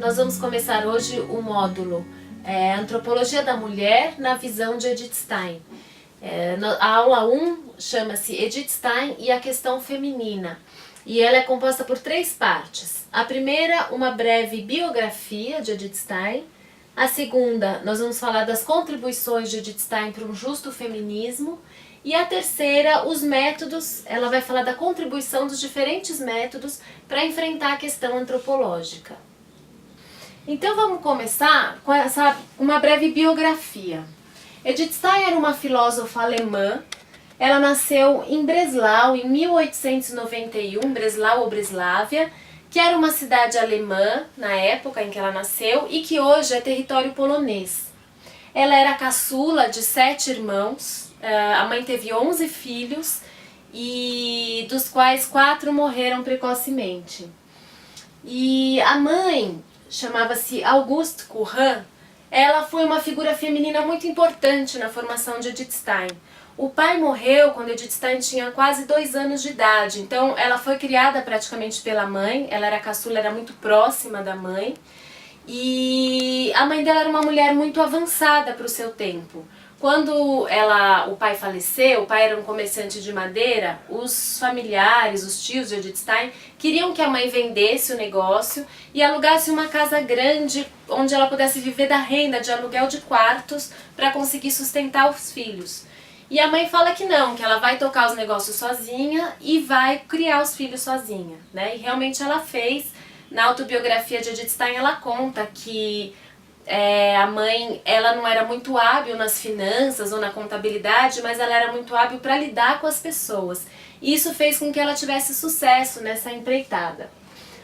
Nós vamos começar hoje o módulo Antropologia da Mulher na visão de Edith Stein. A aula 1 chama-se Edith Stein e a questão feminina. E ela é composta por 3 partes. A primeira, uma breve biografia de Edith Stein. A segunda, nós vamos falar das contribuições de Edith Stein para um justo feminismo. E a terceira, os métodos, ela vai falar da contribuição dos diferentes métodos para enfrentar a questão antropológica. Então vamos começar com uma breve biografia. Edith Stein era uma filósofa alemã. Ela nasceu em Breslau em 1891, Breslau ou Breslávia, que era uma cidade alemã na época em que ela nasceu e que hoje é território polonês. Ela era caçula de 7 irmãos, a mãe teve 11 filhos, e dos quais 4 morreram precocemente. E a mãe chamava-se Auguste Courin. Ela foi uma figura feminina muito importante na formação de Edith Stein. O pai morreu quando Edith Stein tinha quase 2 anos de idade, então ela foi criada praticamente pela mãe, ela era caçula, era muito próxima da mãe, e a mãe dela era uma mulher muito avançada para o seu tempo. Quando o pai faleceu, o pai era um comerciante de madeira, os familiares, os tios de Edith Stein, queriam que a mãe vendesse o negócio e alugasse uma casa grande onde ela pudesse viver da renda de aluguel de quartos para conseguir sustentar os filhos. E a mãe fala que não, que ela vai tocar os negócios sozinha e vai criar os filhos sozinha, né? E realmente ela fez. Na autobiografia de Edith Stein ela conta que a mãe, ela não era muito hábil nas finanças ou na contabilidade, mas ela era muito hábil para lidar com as pessoas. E isso fez com que ela tivesse sucesso nessa empreitada.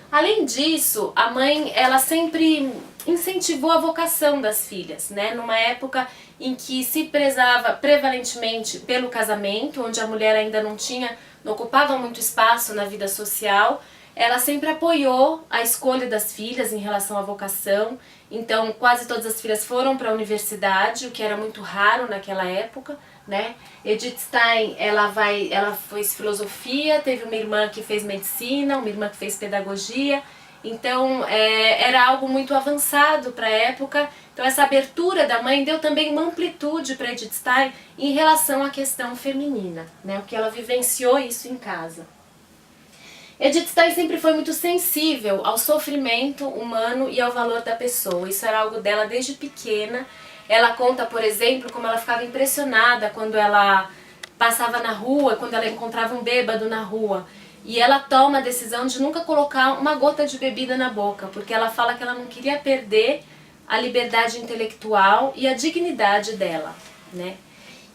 Além disso, a mãe, ela sempre incentivou a vocação das filhas, né? Numa época em que se prezava prevalentemente pelo casamento, onde a mulher ainda não ocupava muito espaço na vida social, ela sempre apoiou a escolha das filhas em relação à vocação. Então quase todas as filhas foram para a universidade, o que era muito raro naquela época, né? Edith Stein, ela fez filosofia, teve uma irmã que fez medicina, uma irmã que fez pedagogia. Então era algo muito avançado para a época. Então essa abertura da mãe deu também uma amplitude para Edith Stein em relação à questão feminina, né? O que ela vivenciou isso em casa. Edith Stein sempre foi muito sensível ao sofrimento humano e ao valor da pessoa. Isso era algo dela desde pequena. Ela conta, por exemplo, como ela ficava impressionada quando ela passava na rua, quando ela encontrava um bêbado na rua. E ela toma a decisão de nunca colocar uma gota de bebida na boca, porque ela fala que ela não queria perder a liberdade intelectual e a dignidade dela, né?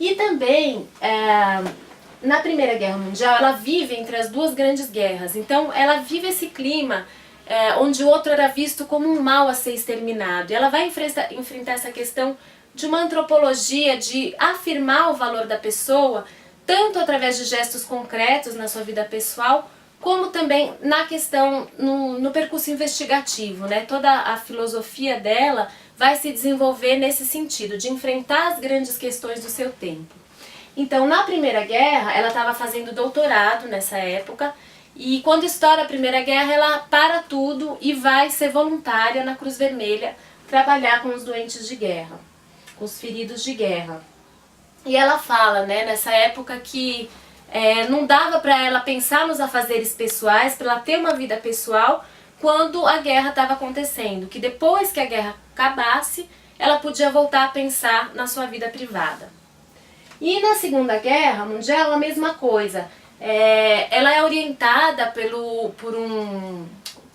E também, na Primeira Guerra Mundial, ela vive entre as 2 grandes guerras. Então ela vive esse clima onde o outro era visto como um mal a ser exterminado. E ela vai enfrentar essa questão de uma antropologia, de afirmar o valor da pessoa, tanto através de gestos concretos na sua vida pessoal, como também na questão, no percurso investigativo, né? Toda a filosofia dela vai se desenvolver nesse sentido, de enfrentar as grandes questões do seu tempo. Então, na Primeira Guerra, ela estava fazendo doutorado nessa época, e quando estoura a Primeira Guerra, ela para tudo e vai ser voluntária na Cruz Vermelha, trabalhar com os doentes de guerra, com os feridos de guerra. E ela fala, né, nessa época que não dava para ela pensar nos afazeres pessoais, para ela ter uma vida pessoal, quando a guerra estava acontecendo, que depois que a guerra acabasse, ela podia voltar a pensar na sua vida privada. E na Segunda Guerra Mundial, a mesma coisa. Ela é orientada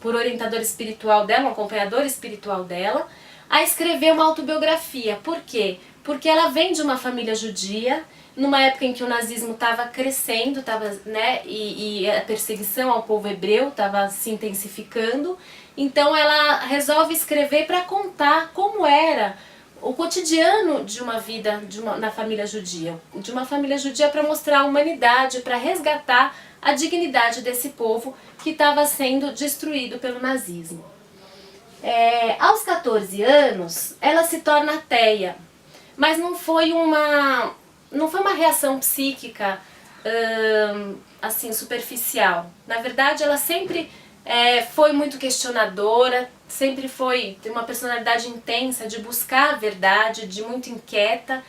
por orientador espiritual dela, um acompanhador espiritual dela, a escrever uma autobiografia. Por quê? Porque ela vem de uma família judia, numa época em que o nazismo estava crescendo, né, e a perseguição ao povo hebreu estava se intensificando. Então ela resolve escrever para contar como era o cotidiano de uma vida na família judia. De uma família judia, para mostrar a humanidade, para resgatar a dignidade desse povo que estava sendo destruído pelo nazismo. Aos 14 anos, ela se torna ateia. Mas não foi uma reação psíquica assim superficial. Na verdade, ela sempre foi muito questionadora, sempre tem uma personalidade intensa de buscar a verdade, de muito inquieta.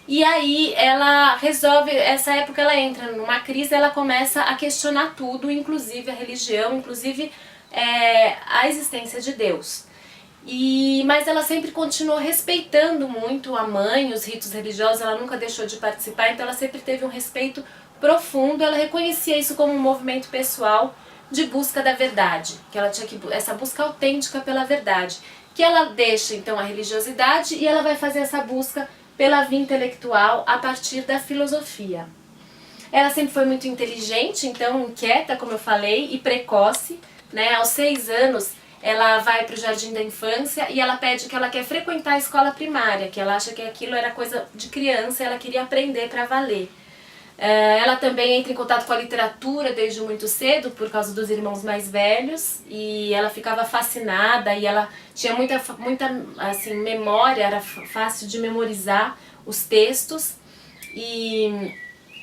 E aí ela resolve, essa época ela entra numa crise, ela começa a questionar tudo, inclusive a religião, inclusive a existência de Deus. Mas ela sempre continuou respeitando muito a mãe, os ritos religiosos, ela nunca deixou de participar, então ela sempre teve um respeito profundo, ela reconhecia isso como um movimento pessoal de busca da verdade, que ela tinha essa busca autêntica pela verdade, que ela deixa então a religiosidade e ela vai fazer essa busca pela via intelectual a partir da filosofia. Ela sempre foi muito inteligente, então inquieta, como eu falei, e precoce, né? Aos 6 anos ela vai para o jardim da infância e ela pede que ela quer frequentar a escola primária, que ela acha que aquilo era coisa de criança e ela queria aprender para valer. Ela também entra em contato com a literatura desde muito cedo, por causa dos irmãos mais velhos, e ela ficava fascinada e ela tinha muita assim, memória, era fácil de memorizar os textos.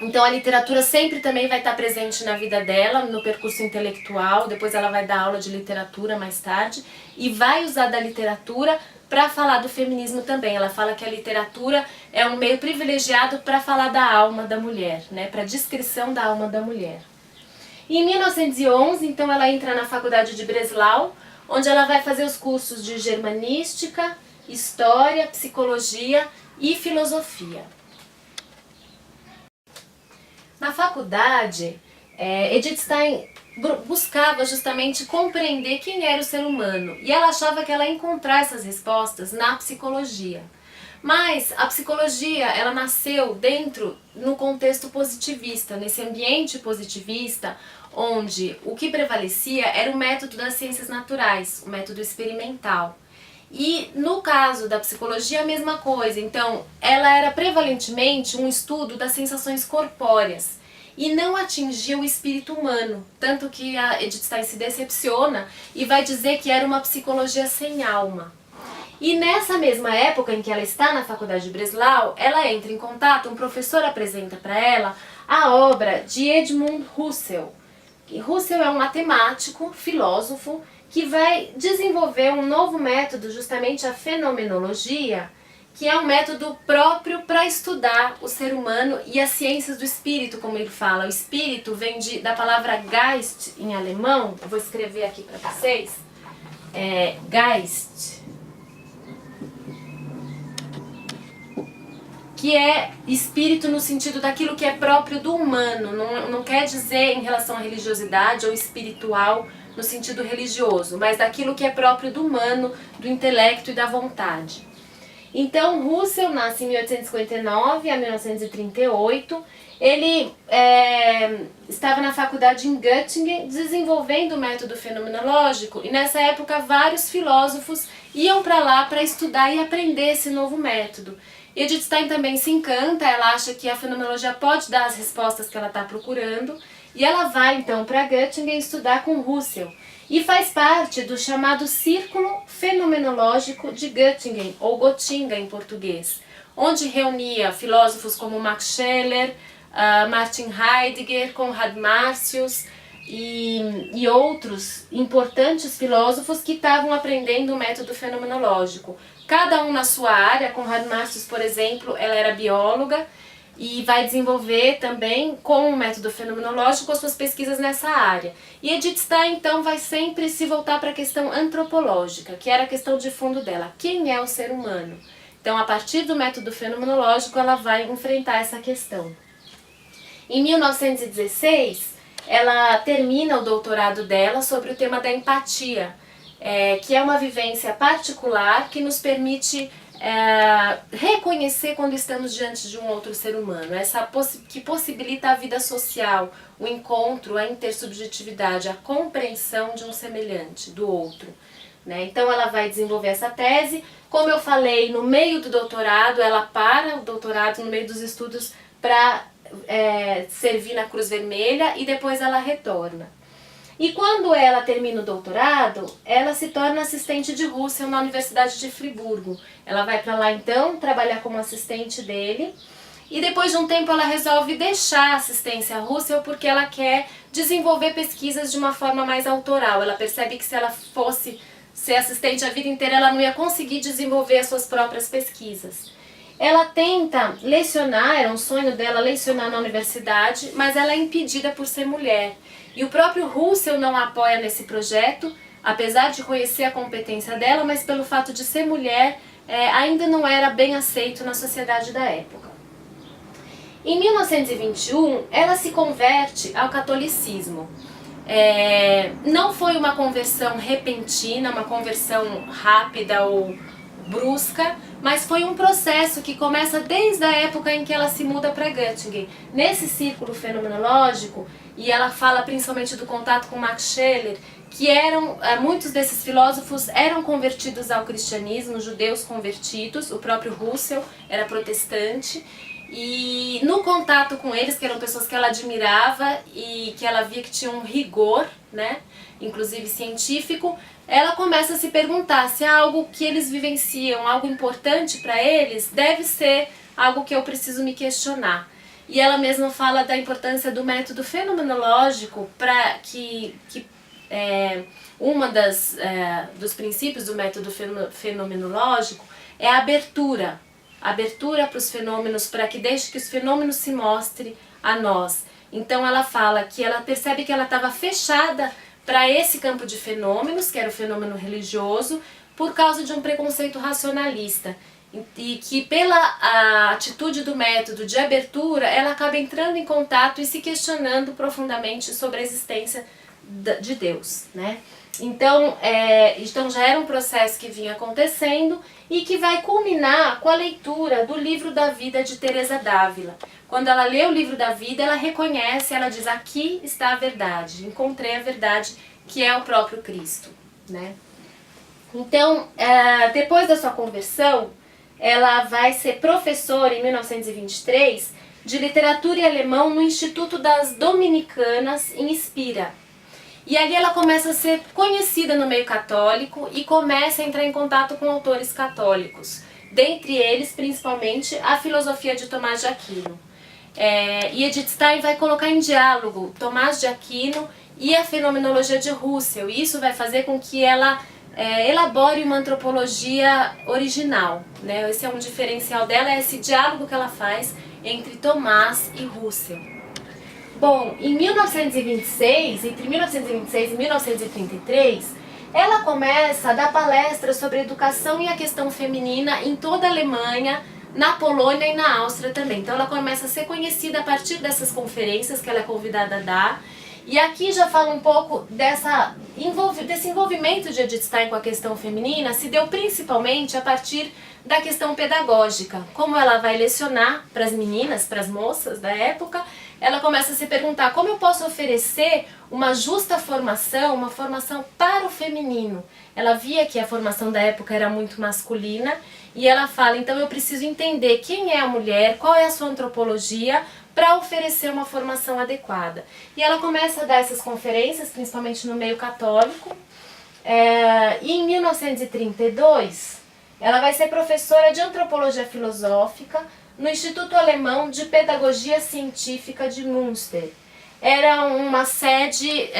Então a literatura sempre também vai estar presente na vida dela, no percurso intelectual. Depois ela vai dar aula de literatura mais tarde e vai usar da literatura para falar do feminismo também. Ela fala que a literatura é um meio privilegiado para falar da alma da mulher, né, para a descrição da alma da mulher. E em 1911, então, ela entra na Faculdade de Breslau, onde ela vai fazer os cursos de germanística, história, psicologia e filosofia. Na faculdade, Edith Stein buscava justamente compreender quem era o ser humano e ela achava que ela ia encontrar essas respostas na psicologia. Mas a psicologia, ela nasceu no contexto positivista, nesse ambiente positivista, onde o que prevalecia era o método das ciências naturais, o método experimental. E no caso da psicologia, a mesma coisa. Então, ela era prevalentemente um estudo das sensações corpóreas e não atingia o espírito humano. Tanto que a Edith Stein se decepciona e vai dizer que era uma psicologia sem alma. E nessa mesma época em que ela está na Faculdade de Breslau, ela entra em contato, um professor apresenta para ela a obra de Edmund Husserl. Husserl é um matemático, filósofo, que vai desenvolver um novo método, justamente a fenomenologia, que é um método próprio para estudar o ser humano e as ciências do espírito, como ele fala. O espírito vem da palavra Geist em alemão, eu vou escrever aqui para vocês, Geist, que é espírito no sentido daquilo que é próprio do humano, não quer dizer em relação à religiosidade ou espiritual no sentido religioso, mas daquilo que é próprio do humano, do intelecto e da vontade. Então, Husserl nasce em 1859 a 1938, ele estava na faculdade em Göttingen desenvolvendo o método fenomenológico e nessa época vários filósofos iam para lá para estudar e aprender esse novo método. Edith Stein também se encanta, ela acha que a fenomenologia pode dar as respostas que ela está procurando e ela vai então para Göttingen estudar com Husserl e faz parte do chamado Círculo Fenomenológico de Göttingen, ou Gotinga em português, onde reunia filósofos como Max Scheler, Martin Heidegger, Konrad Marcius e outros importantes filósofos que estavam aprendendo o método fenomenológico. Cada um na sua área. Konrad Marcius, por exemplo, ela era bióloga e vai desenvolver também com o método fenomenológico as suas pesquisas nessa área. E Edith Stein, então, vai sempre se voltar para a questão antropológica, que era a questão de fundo dela. Quem é o ser humano? Então, a partir do método fenomenológico, ela vai enfrentar essa questão. Em 1916, ela termina o doutorado dela sobre o tema da empatia, que é uma vivência particular que nos permite reconhecer quando estamos diante de um outro ser humano, que possibilita a vida social, o encontro, a intersubjetividade, a compreensão de um semelhante, do outro. Né? Então ela vai desenvolver essa tese. Como eu falei, no meio do doutorado, ela para o doutorado no meio dos estudos para servir na Cruz Vermelha e depois ela retorna. E quando ela termina o doutorado, ela se torna assistente de Husserl na Universidade de Friburgo. Ela vai para lá então trabalhar como assistente dele E depois de um tempo ela resolve deixar a assistência Russell porque ela quer desenvolver pesquisas de uma forma mais autoral. Ela percebe que se ela fosse ser assistente a vida inteira, ela não ia conseguir desenvolver as suas próprias pesquisas. Ela tenta lecionar, era um sonho dela lecionar na universidade, mas ela é impedida por ser mulher. E o próprio Russell não a apoia nesse projeto, apesar de conhecer a competência dela, mas pelo fato de ser mulher, ainda não era bem aceito na sociedade da época. Em 1921, ela se converte ao catolicismo. Não foi uma conversão repentina, uma conversão rápida ou brusca, mas foi um processo que começa desde a época em que ela se muda para Göttingen. Nesse círculo fenomenológico, e ela fala principalmente do contato com Max Scheler, que muitos desses filósofos eram convertidos ao cristianismo, judeus convertidos, o próprio Russell era protestante, e no contato com eles, que eram pessoas que ela admirava e que ela via que tinham um rigor, né, inclusive científico, ela começa a se perguntar se algo que eles vivenciam, algo importante para eles, deve ser algo que eu preciso me questionar. E ela mesma fala da importância do método fenomenológico para dos princípios do método fenomenológico é a abertura para os fenômenos, para que deixe que os fenômenos se mostrem a nós. Então ela fala que ela percebe que ela estava fechada para esse campo de fenômenos, que era o fenômeno religioso, por causa de um preconceito racionalista. E que pela atitude do método de abertura, ela acaba entrando em contato e se questionando profundamente sobre a existência de Deus, né? Então já era um processo que vinha acontecendo e que vai culminar com a leitura do Livro da Vida de Teresa d'Ávila. Quando ela lê o Livro da Vida, ela reconhece, ela diz: aqui está a verdade, encontrei a verdade, que é o próprio Cristo, né? Então, depois da sua conversão, ela vai ser professora em 1923 de literatura e alemão no Instituto das Dominicanas em Spira. E ali ela começa a ser conhecida no meio católico e começa a entrar em contato com autores católicos, dentre eles principalmente a filosofia de Tomás de Aquino. E Edith Stein vai colocar em diálogo Tomás de Aquino e a fenomenologia de Russell, e isso vai fazer com que ela elabore uma antropologia original, né? Esse é um diferencial dela, é esse diálogo que ela faz entre Tomás e Russell. Bom, entre 1926 e 1933, ela começa a dar palestras sobre educação e a questão feminina em toda a Alemanha, na Polônia e na Áustria também. Então ela começa a ser conhecida a partir dessas conferências que ela é convidada a dar. E aqui já fala um pouco desse envolvimento de Edith Stein com a questão feminina, se deu principalmente a partir da questão pedagógica. Como ela vai lecionar para as meninas, para as moças da época, ela começa a se perguntar como eu posso oferecer uma justa formação, uma formação para o feminino. Ela via que a formação da época era muito masculina e ela fala, então eu preciso entender quem é a mulher, qual é a sua antropologia, para oferecer uma formação adequada. E ela começa a dar essas conferências, principalmente no meio católico. E em 1932, ela vai ser professora de antropologia filosófica no Instituto Alemão de Pedagogia Científica de Münster. Era uma sede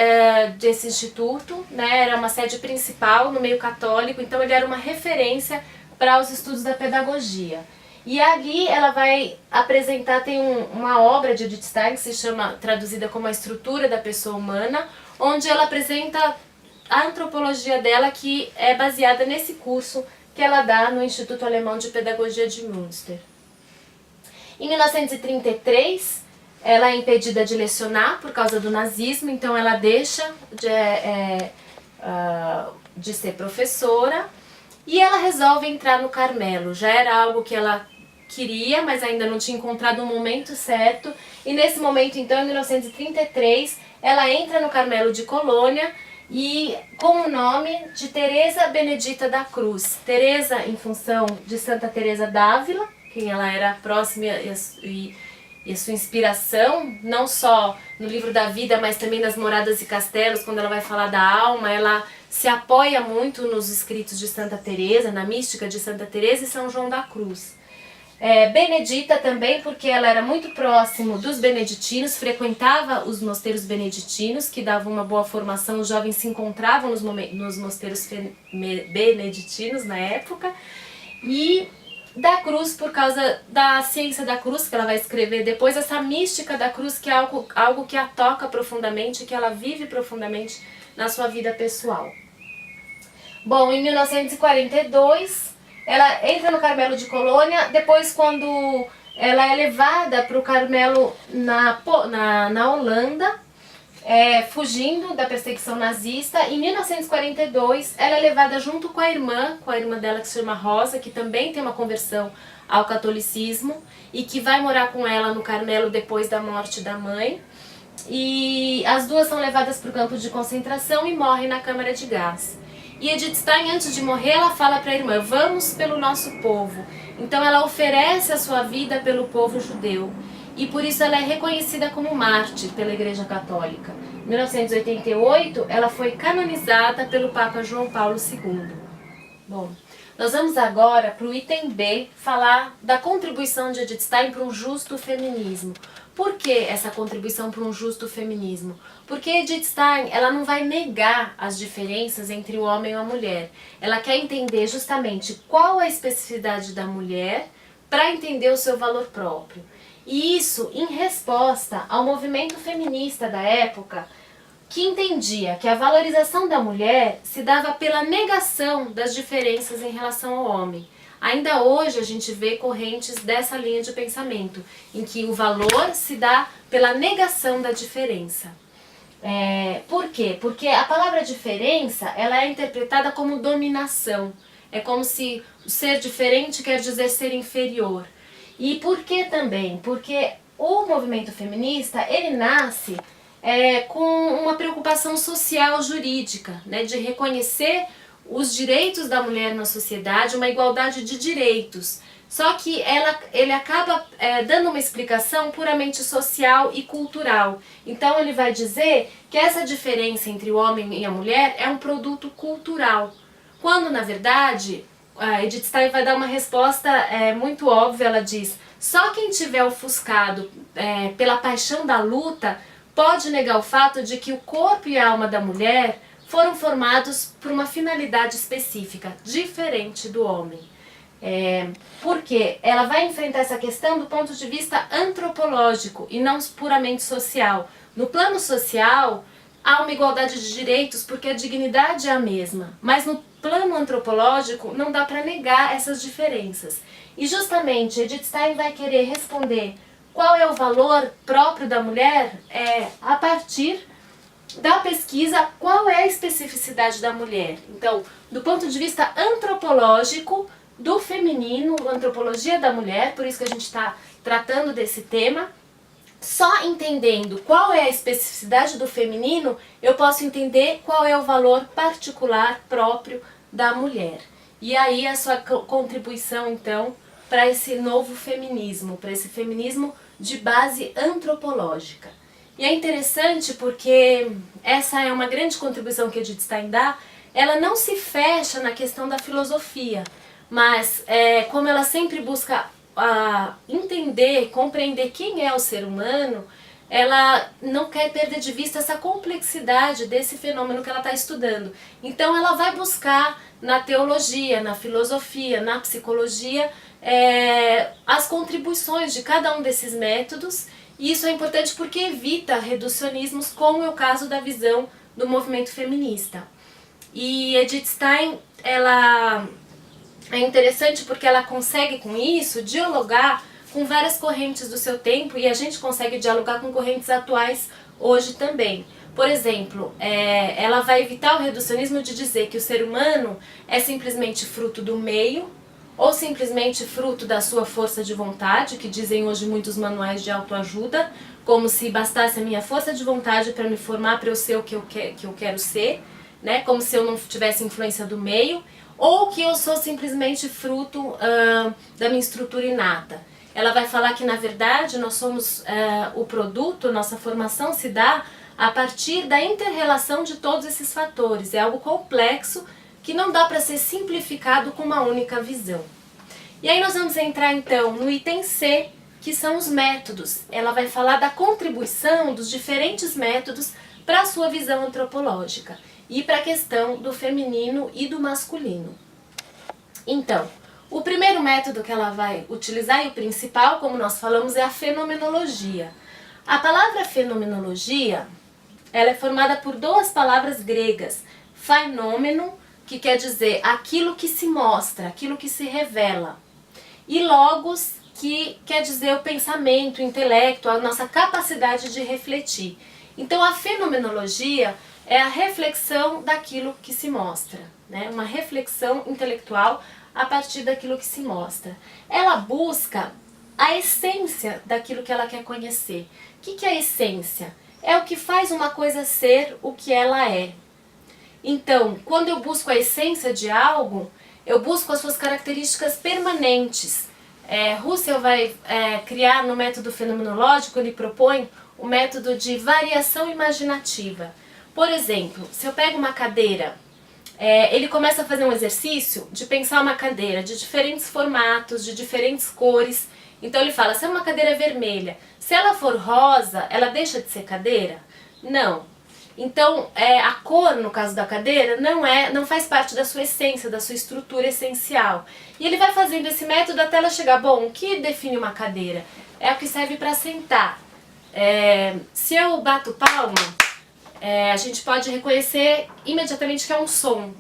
desse instituto, né? Era uma sede principal no meio católico, então ele era uma referência para os estudos da pedagogia. E ali ela vai apresentar, tem uma obra de Edith Stein que se chama, traduzida como A Estrutura da Pessoa Humana, onde ela apresenta a antropologia dela, que é baseada nesse curso que ela dá no Instituto Alemão de Pedagogia de Münster. Em 1933, ela é impedida de lecionar por causa do nazismo, então ela deixa de ser professora e ela resolve entrar no Carmelo. Já era algo que ela queria, mas ainda não tinha encontrado o momento certo. E nesse momento, então, em 1933, ela entra no Carmelo de Colônia e com o nome de Teresa Benedita da Cruz. Teresa em função de Santa Teresa d'Ávila, quem ela era próxima e a sua inspiração, não só no Livro da Vida, mas também nas Moradas e Castelos, quando ela vai falar da alma, ela se apoia muito nos escritos de Santa Teresa, na mística de Santa Teresa e São João da Cruz. Benedita também, porque ela era muito próximo dos beneditinos, frequentava os mosteiros beneditinos, que davam uma boa formação, os jovens se encontravam nos mosteiros beneditinos na época. E da cruz, por causa da ciência da cruz, que ela vai escrever depois, essa mística da cruz, que é algo que a toca profundamente, que ela vive profundamente na sua vida pessoal. Bom, em 1942, ela entra no Carmelo de Colônia. Depois, quando ela é levada para o Carmelo na Holanda, fugindo da perseguição nazista, em 1942 ela é levada junto com a irmã dela, que se chama Rosa, que também tem uma conversão ao catolicismo e que vai morar com ela no Carmelo depois da morte da mãe. E as duas são levadas para o campo de concentração e morrem na câmara de gás. E Edith Stein, antes de morrer, ela fala para a irmã: vamos pelo nosso povo. Então ela oferece a sua vida pelo povo judeu. E por isso ela é reconhecida como mártir pela Igreja Católica. Em 1988, ela foi canonizada pelo Papa João Paulo II. Bom, nós vamos agora para o item B, falar da contribuição de Edith Stein para um justo feminismo. Por que essa contribuição para um justo feminismo? Porque Edith Stein, ela não vai negar as diferenças entre o homem e a mulher. Ela quer entender justamente qual é a especificidade da mulher para entender o seu valor próprio. E isso em resposta ao movimento feminista da época, que entendia que a valorização da mulher se dava pela negação das diferenças em relação ao homem. Ainda hoje a gente vê correntes dessa linha de pensamento, em que o valor se dá pela negação da diferença. Por quê? Porque a palavra diferença, ela é interpretada como dominação. É como se o ser diferente quer dizer ser inferior. E por que também? Porque o movimento feminista, ele nasce com uma preocupação social jurídica, né, de reconhecer os direitos da mulher na sociedade, uma igualdade de direitos. Só que ele acaba dando uma explicação puramente social e cultural. Então ele vai dizer que essa diferença entre o homem e a mulher é um produto cultural. Quando, na verdade, a Edith Stein vai dar uma resposta muito óbvia. Ela diz: só quem tiver ofuscado pela paixão da luta pode negar o fato de que o corpo e a alma da mulher foram formados por uma finalidade específica, diferente do homem. Porque ela vai enfrentar essa questão do ponto de vista antropológico e não puramente social. No plano social, há uma igualdade de direitos porque a dignidade é a mesma, mas no plano antropológico não dá para negar essas diferenças. E justamente Edith Stein vai querer responder qual é o valor próprio da mulher a partir da pesquisa qual é a especificidade da mulher. Então, do ponto de vista antropológico do feminino, antropologia da mulher, por isso que a gente está tratando desse tema, só entendendo qual é a especificidade do feminino, eu posso entender qual é o valor particular próprio da mulher. E aí a sua contribuição, então, para esse novo feminismo, para esse feminismo de base antropológica. E é interessante porque essa é uma grande contribuição que Edith Stein dá. Ela não se fecha na questão da filosofia, mas como ela sempre busca entender, compreender quem é o ser humano, ela não quer perder de vista essa complexidade desse fenômeno que ela está estudando. Então ela vai buscar na teologia, na filosofia, na psicologia, as contribuições de cada um desses métodos. E isso é importante porque evita reducionismos, como é o caso da visão do movimento feminista. E Edith Stein, ela é interessante porque ela consegue com isso dialogar com várias correntes do seu tempo, e a gente consegue dialogar com correntes atuais hoje também. Por exemplo, ela vai evitar o reducionismo de dizer que o ser humano é simplesmente fruto do meio, ou simplesmente fruto da sua força de vontade, que dizem hoje muitos manuais de autoajuda, como se bastasse a minha força de vontade para me formar, para eu ser o que eu quero ser, né? Como se eu não tivesse influência do meio, ou que eu sou simplesmente fruto da minha estrutura inata. Ela vai falar que, na verdade, nós somos o produto, nossa formação se dá a partir da inter-relação de todos esses fatores. É algo complexo que não dá para ser simplificado com uma única visão. E aí nós vamos entrar então no item C, que são os métodos. Ela vai falar da contribuição dos diferentes métodos para a sua visão antropológica e para a questão do feminino e do masculino. Então, o primeiro método que ela vai utilizar, e o principal, como nós falamos, é a fenomenologia. A palavra fenomenologia, ela é formada por duas palavras gregas, phainomeno, que quer dizer aquilo que se mostra, aquilo que se revela, e logos, que quer dizer o pensamento, o intelecto, a nossa capacidade de refletir. Então a fenomenologia é a reflexão daquilo que se mostra, né? Uma reflexão intelectual a partir daquilo que se mostra. Ela busca a essência daquilo que ela quer conhecer. O que é a essência? É o que faz uma coisa ser o que ela é. Então, quando eu busco a essência de algo, eu busco as suas características permanentes. Russell vai criar no método fenomenológico, ele propõe o método de variação imaginativa. Por exemplo, se eu pego uma cadeira, ele começa a fazer um exercício de pensar uma cadeira de diferentes formatos, de diferentes cores. Então ele fala, se é uma cadeira vermelha, se ela for rosa, ela deixa de ser cadeira? Não. Então a cor, no caso da cadeira, não faz parte da sua essência, da sua estrutura essencial. E ele vai fazendo esse método até ela chegar, bom, o que define uma cadeira? É o que serve para sentar. Se eu bato palma, a gente pode reconhecer imediatamente que é um som.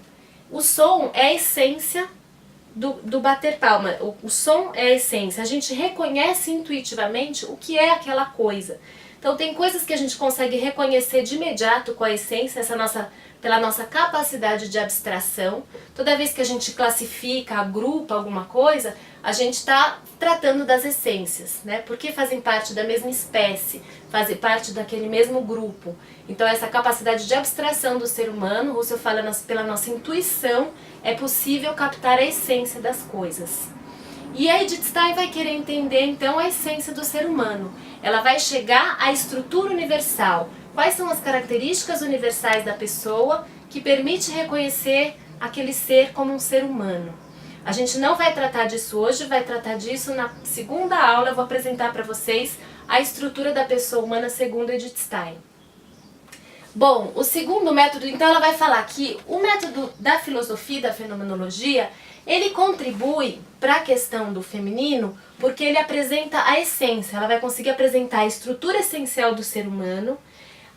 O som é a essência do bater palma. O som é a essência. A gente reconhece intuitivamente o que é aquela coisa. Então tem coisas que a gente consegue reconhecer de imediato com a essência, pela nossa capacidade de abstração. Toda vez que a gente classifica, agrupa alguma coisa, a gente está tratando das essências, né? Porque fazem parte da mesma espécie, fazem parte daquele mesmo grupo. Então essa capacidade de abstração do ser humano, Russell fala pela nossa intuição, é possível captar a essência das coisas. E a Edith Stein vai querer entender então a essência do ser humano. Ela vai chegar à estrutura universal. Quais são as características universais da pessoa que permite reconhecer aquele ser como um ser humano? A gente não vai tratar disso hoje, vai tratar disso na segunda aula. Eu vou apresentar para vocês a estrutura da pessoa humana segundo Edith Stein. Bom, o segundo método, então ela vai falar que o método da filosofia, da fenomenologia, ele contribui para a questão do feminino porque ele apresenta a essência, ela vai conseguir apresentar a estrutura essencial do ser humano.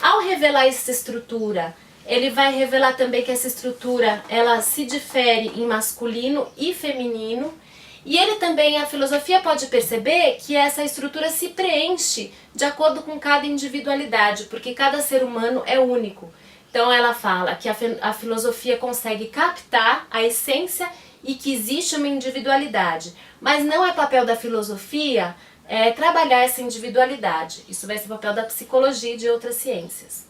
Ao revelar essa estrutura, ele vai revelar também que essa estrutura ela se difere em masculino e feminino. E ele também, a filosofia pode perceber que essa estrutura se preenche de acordo com cada individualidade, porque cada ser humano é único. Então ela fala que a filosofia consegue captar a essência e que existe uma individualidade. Mas não é papel da filosofia trabalhar essa individualidade. Isso vai ser papel da psicologia e de outras ciências.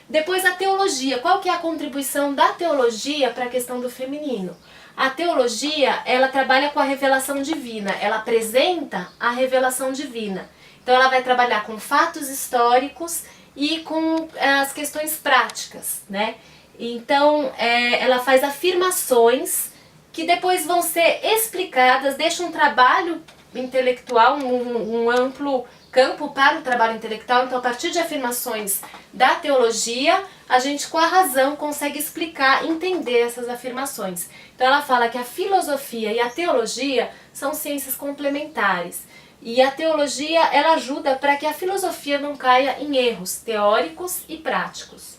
Depois a teologia. Qual que é a contribuição da teologia para a questão do feminino? A teologia, ela trabalha com a revelação divina, ela apresenta a revelação divina. Então ela vai trabalhar com fatos históricos e com as questões práticas, né? Então ela faz afirmações que depois vão ser explicadas, deixa um trabalho intelectual, um amplo campo para o trabalho intelectual. Então, a partir de afirmações da teologia, a gente com a razão consegue explicar, entender essas afirmações. Então ela fala que a filosofia e a teologia são ciências complementares. E a teologia, ela ajuda para que a filosofia não caia em erros teóricos e práticos.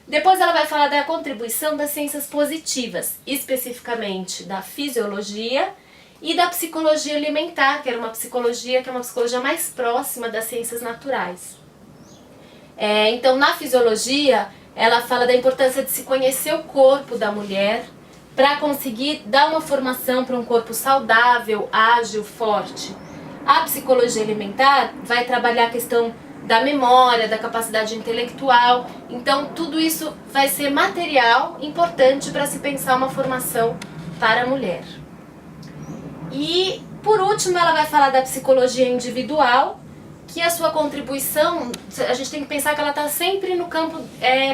Depois ela vai falar da contribuição das ciências positivas, especificamente da fisiologia e da psicologia alimentar, que é uma psicologia mais próxima das ciências naturais. Então, na fisiologia, ela fala da importância de se conhecer o corpo da mulher para conseguir dar uma formação para um corpo saudável, ágil, forte. A psicologia alimentar vai trabalhar a questão da memória, da capacidade intelectual. Então, tudo isso vai ser material importante para se pensar uma formação para a mulher. E, por último, ela vai falar da psicologia individual, que a sua contribuição, a gente tem que pensar que ela está sempre no campo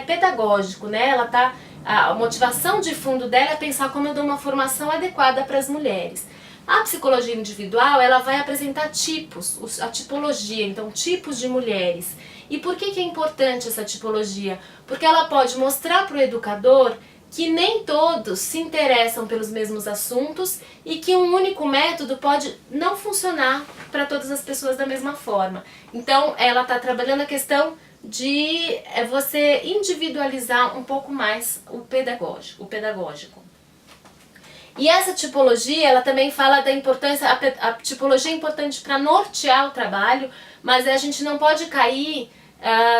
pedagógico, né? A motivação de fundo dela é pensar como eu dou uma formação adequada para as mulheres. A psicologia individual, ela vai apresentar tipos, a tipologia, então tipos de mulheres. E por que é importante essa tipologia? Porque ela pode mostrar para o educador que nem todos se interessam pelos mesmos assuntos e que um único método pode não funcionar para todas as pessoas da mesma forma. Então, ela está trabalhando a questão de você individualizar um pouco mais o pedagógico. E essa tipologia, ela também fala da importância, a tipologia é importante para nortear o trabalho, mas a gente não pode cair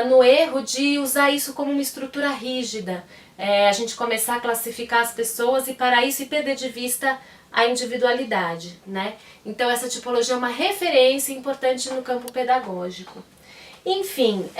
no erro de usar isso como uma estrutura rígida. A gente começar a classificar as pessoas e para isso e perder de vista a individualidade, né? Então essa tipologia é uma referência importante no campo pedagógico. Enfim,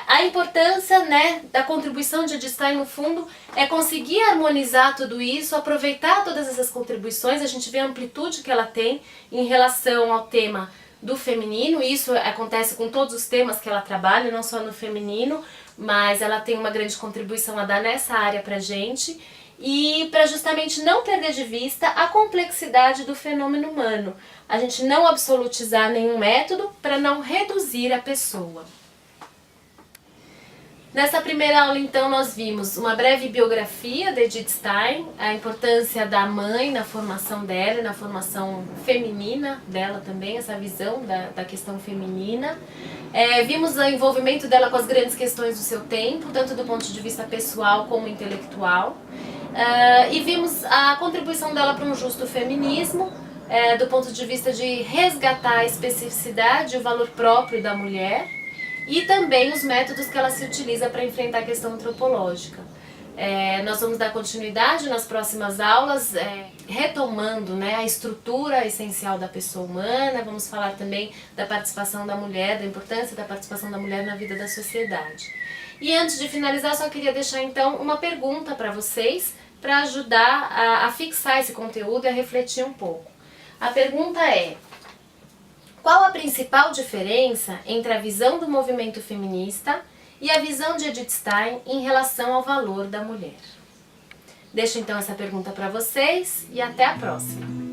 a importância, né, da contribuição de Edith Stein, no fundo, é conseguir harmonizar tudo isso, aproveitar todas essas contribuições. A gente vê a amplitude que ela tem em relação ao tema do feminino. Isso acontece com todos os temas que ela trabalha, não só no feminino, mas ela tem uma grande contribuição a dar nessa área pra gente. E para justamente não perder de vista a complexidade do fenômeno humano. A gente não absolutizar nenhum método para não reduzir a pessoa. Nessa primeira aula, então, nós vimos uma breve biografia de Edith Stein, a importância da mãe na formação dela, na formação feminina dela também, essa visão da questão feminina. Vimos o envolvimento dela com as grandes questões do seu tempo, tanto do ponto de vista pessoal como intelectual. E vimos a contribuição dela para um justo feminismo, do ponto de vista de resgatar a especificidade e o valor próprio da mulher, e também os métodos que ela se utiliza para enfrentar a questão antropológica. Nós vamos dar continuidade nas próximas aulas, retomando, né, a estrutura essencial da pessoa humana. Vamos falar também da participação da mulher, da importância da participação da mulher na vida da sociedade. E antes de finalizar, só queria deixar então uma pergunta para vocês, para ajudar a fixar esse conteúdo e a refletir um pouco. A pergunta é: qual a principal diferença entre a visão do movimento feminista e a visão de Edith Stein em relação ao valor da mulher? Deixo então essa pergunta para vocês e até a próxima!